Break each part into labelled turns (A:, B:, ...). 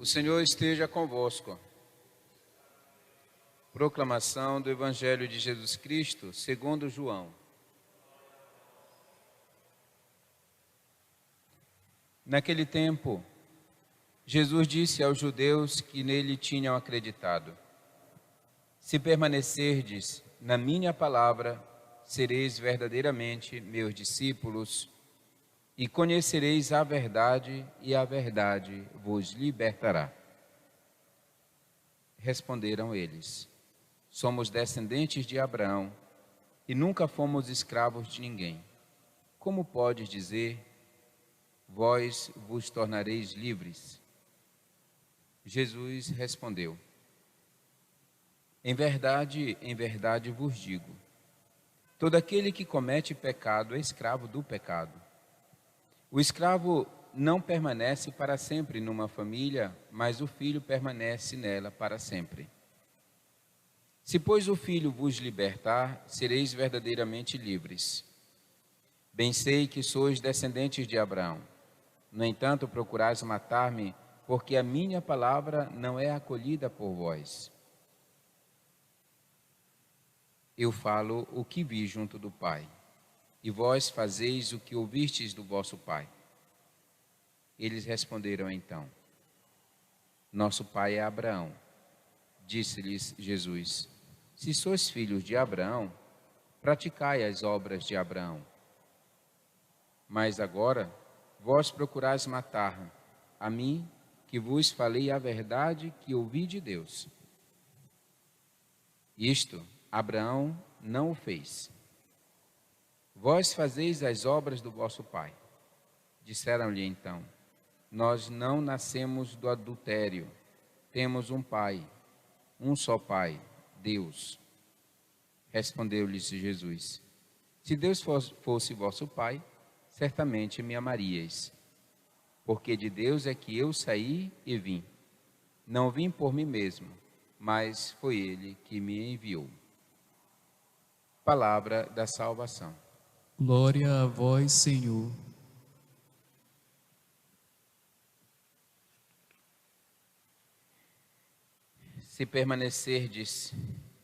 A: O Senhor esteja convosco. Proclamação do Evangelho de Jesus Cristo, segundo João. Naquele tempo, Jesus disse aos judeus que nele tinham acreditado: Se permanecerdes na minha palavra, sereis verdadeiramente meus discípulos, e conhecereis a verdade, e a verdade vos libertará. Responderam eles: Somos descendentes de Abraão, e nunca fomos escravos de ninguém. Como podes dizer, vós vos tornareis livres? Jesus respondeu: em verdade vos digo, todo aquele que comete pecado é escravo do pecado. O escravo não permanece para sempre numa família, mas o filho permanece nela para sempre. Se, pois, o Filho vos libertar, sereis verdadeiramente livres. Bem sei que sois descendentes de Abraão. No entanto, procurais matar-me, porque a minha palavra não é acolhida por vós. Eu falo o que vi junto do Pai, e vós fazeis o que ouvistes do vosso pai. Eles responderam então: Nosso pai é Abraão. Disse-lhes Jesus: Se sois filhos de Abraão, praticai as obras de Abraão. Mas agora vós procurais matar a mim, que vos falei a verdade que ouvi de Deus. Isto Abraão não o fez. Vós fazeis as obras do vosso pai. Disseram-lhe então: Nós não nascemos do adultério. Temos um pai, um só pai, Deus. Respondeu-lhes Jesus: Se Deus fosse vosso pai, certamente me amaríeis, porque de Deus é que eu saí e vim. Não vim por mim mesmo, mas foi Ele que me enviou. Palavra da salvação.
B: Glória a vós, Senhor.
A: Se permanecerdes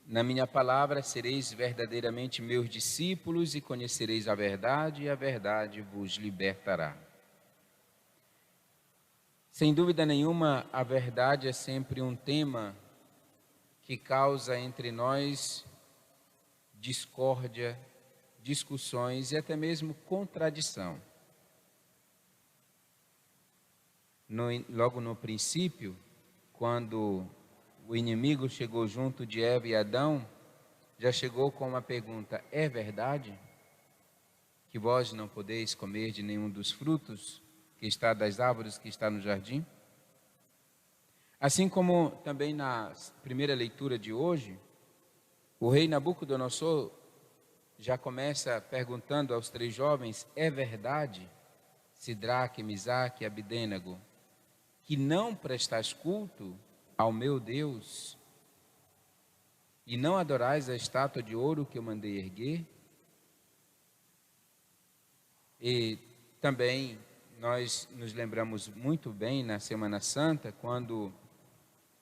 A: na minha palavra, sereis verdadeiramente meus discípulos e conhecereis a verdade, e a verdade vos libertará. Sem dúvida nenhuma, a verdade é sempre um tema que causa entre nós discórdia, discussões e até mesmo contradição. Logo no princípio, quando o inimigo chegou junto de Eva e Adão, já chegou com uma pergunta: é verdade que vós não podeis comer de nenhum dos frutos que está das árvores que está no jardim? Assim como também na primeira leitura de hoje, o rei Nabucodonosor já começa perguntando aos três jovens: é verdade, Sidraque, Misaque e Abidênego, que não prestais culto ao meu Deus e não adorais a estátua de ouro que eu mandei erguer? E também nós nos lembramos muito bem na Semana Santa, quando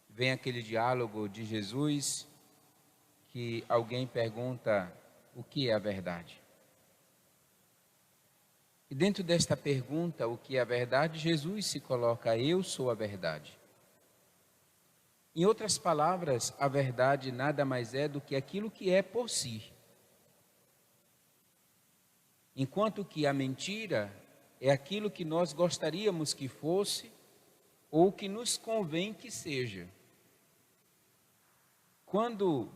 A: vem aquele diálogo de Jesus, que alguém pergunta: o que é a verdade? E dentro desta pergunta, o que é a verdade, Jesus se coloca: eu sou a verdade. Em outras palavras, a verdade nada mais é do que aquilo que é por si. Enquanto que a mentira é aquilo que nós gostaríamos que fosse ou que nos convém que seja. Quando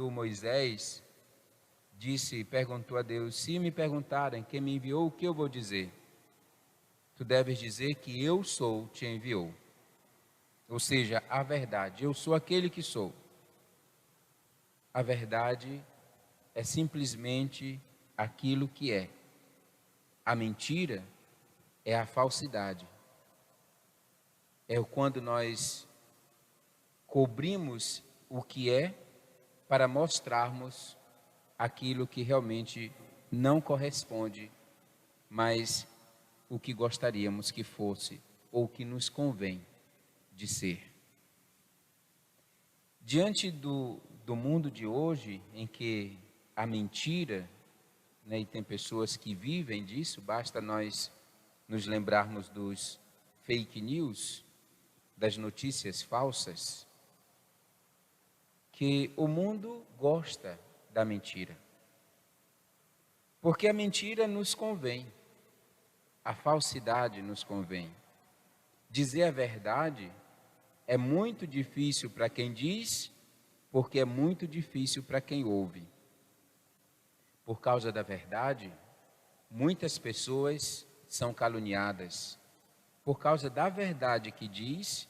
A: Moisés perguntou a Deus: se me perguntarem quem me enviou, o que eu vou dizer? Tu deves dizer que eu sou, te enviou. Ou seja, a verdade, eu sou aquele que sou. A verdade é simplesmente aquilo que é. A mentira é a falsidade. É quando nós cobrimos o que é para mostrarmos aquilo que realmente não corresponde, mas o que gostaríamos que fosse ou que nos convém. de ser. Diante do mundo de hoje, em que a mentira, né, e tem pessoas que vivem disso, basta nós nos lembrarmos dos fake news, das notícias falsas, que o mundo gosta da mentira. Porque a mentira nos convém, a falsidade nos convém. Dizer a verdade é muito difícil para quem diz, porque é muito difícil para quem ouve. Por causa da verdade, muitas pessoas são caluniadas. Por causa da verdade que diz,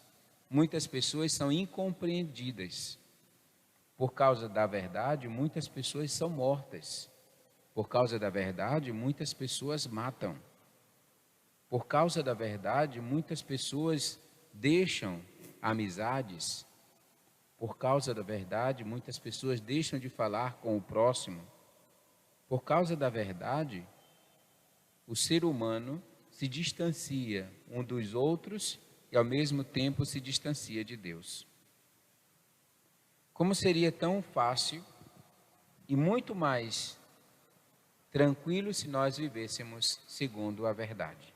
A: muitas pessoas são incompreendidas. Por causa da verdade, muitas pessoas são mortas. Por causa da verdade, muitas pessoas matam. Por causa da verdade, muitas pessoas deixam amizades. Por causa da verdade, muitas pessoas deixam de falar com o próximo. Por causa da verdade, o ser humano se distancia um dos outros e ao mesmo tempo se distancia de Deus. Como seria tão fácil e muito mais tranquilo se nós vivêssemos segundo a verdade.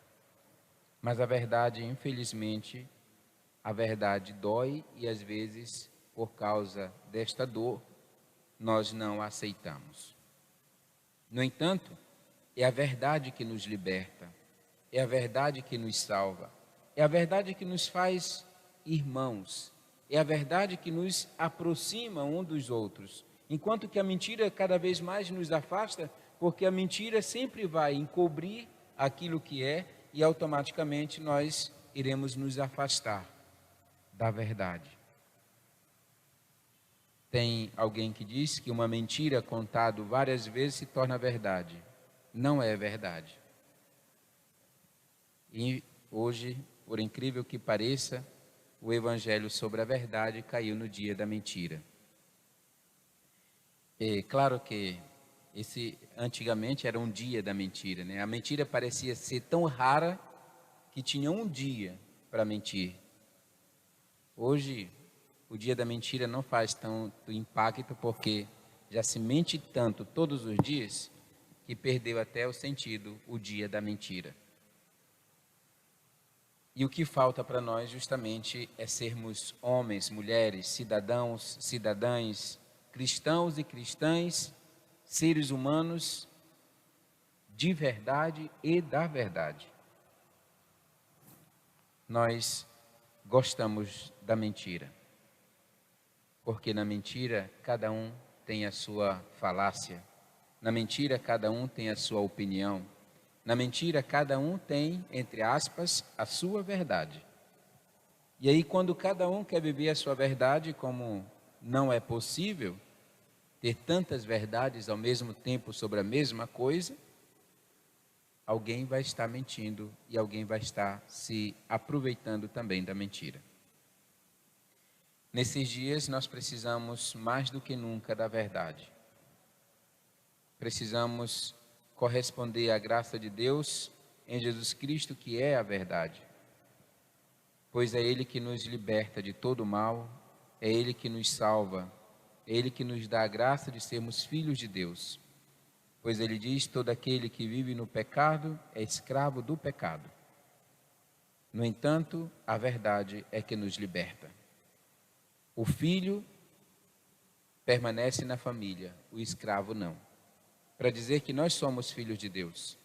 A: Mas a verdade, infelizmente, a verdade dói e às vezes, por causa desta dor, nós não a aceitamos. No entanto, é a verdade que nos liberta, é a verdade que nos salva, é a verdade que nos faz irmãos, é a verdade que nos aproxima um dos outros, enquanto que a mentira cada vez mais nos afasta, porque a mentira sempre vai encobrir aquilo que é e automaticamente nós iremos nos afastar da verdade. Tem alguém que diz que uma mentira contada várias vezes se torna verdade. Não é verdade. E hoje, por incrível que pareça, o evangelho sobre a verdade caiu no dia da mentira. É claro que esse antigamente era um dia da mentira, né? A mentira parecia ser tão rara que tinha um dia para mentir. Hoje, o dia da mentira não faz tanto impacto porque já se mente tanto todos os dias que perdeu até o sentido, o dia da mentira. E o que falta para nós justamente é sermos homens, mulheres, cidadãos, cidadãs, cristãos e cristãs, seres humanos de verdade e da verdade. Nós gostamos da mentira, porque na mentira cada um tem a sua falácia, na mentira cada um tem a sua opinião, na mentira cada um tem, entre aspas, a sua verdade. E aí quando cada um quer viver a sua verdade, como não é possível ter tantas verdades ao mesmo tempo sobre a mesma coisa, alguém vai estar mentindo e alguém vai estar se aproveitando também da mentira. Nesses dias nós precisamos mais do que nunca da verdade. Precisamos corresponder à graça de Deus em Jesus Cristo, que é a verdade. Pois é Ele que nos liberta de todo mal, é Ele que nos salva, é Ele que nos dá a graça de sermos filhos de Deus. Pois Ele diz, todo aquele que vive no pecado é escravo do pecado. No entanto, a verdade é que nos liberta. O filho permanece na família, o escravo não. Para dizer que nós somos filhos de Deus.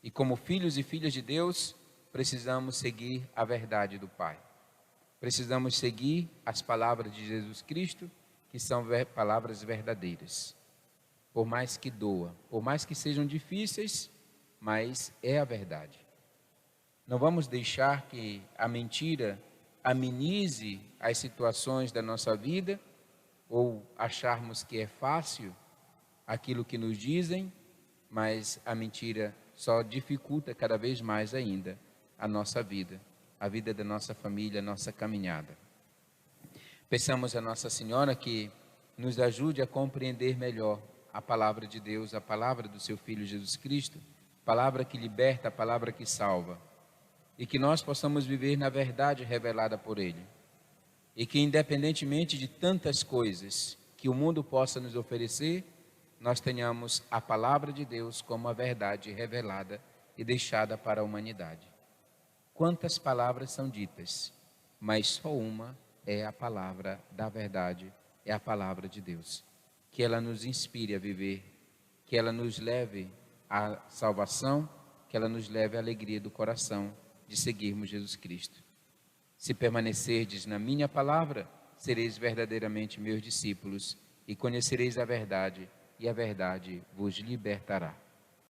A: E como filhos e filhas de Deus, precisamos seguir a verdade do Pai. Precisamos seguir as palavras de Jesus Cristo, que são palavras verdadeiras. Por mais que doa, por mais que sejam difíceis, mas é a verdade. Não vamos deixar que a mentira amenize as situações da nossa vida, ou acharmos que é fácil aquilo que nos dizem, mas a mentira só dificulta cada vez mais ainda a nossa vida, a vida da nossa família, a nossa caminhada. Peçamos a Nossa Senhora que nos ajude a compreender melhor a palavra de Deus, a palavra do seu Filho Jesus Cristo, palavra que liberta, a palavra que salva. e que nós possamos viver na verdade revelada por Ele. E que, independentemente de tantas coisas que o mundo possa nos oferecer, nós tenhamos a palavra de Deus como a verdade revelada e deixada para a humanidade. Quantas palavras são ditas, mas só uma é a palavra da verdade, é a palavra de Deus. Que ela nos inspire a viver, que ela nos leve à salvação, que ela nos leve à alegria do coração de seguirmos Jesus Cristo. Se permanecerdes na minha palavra, sereis verdadeiramente meus discípulos e conhecereis a verdade, e a verdade vos libertará.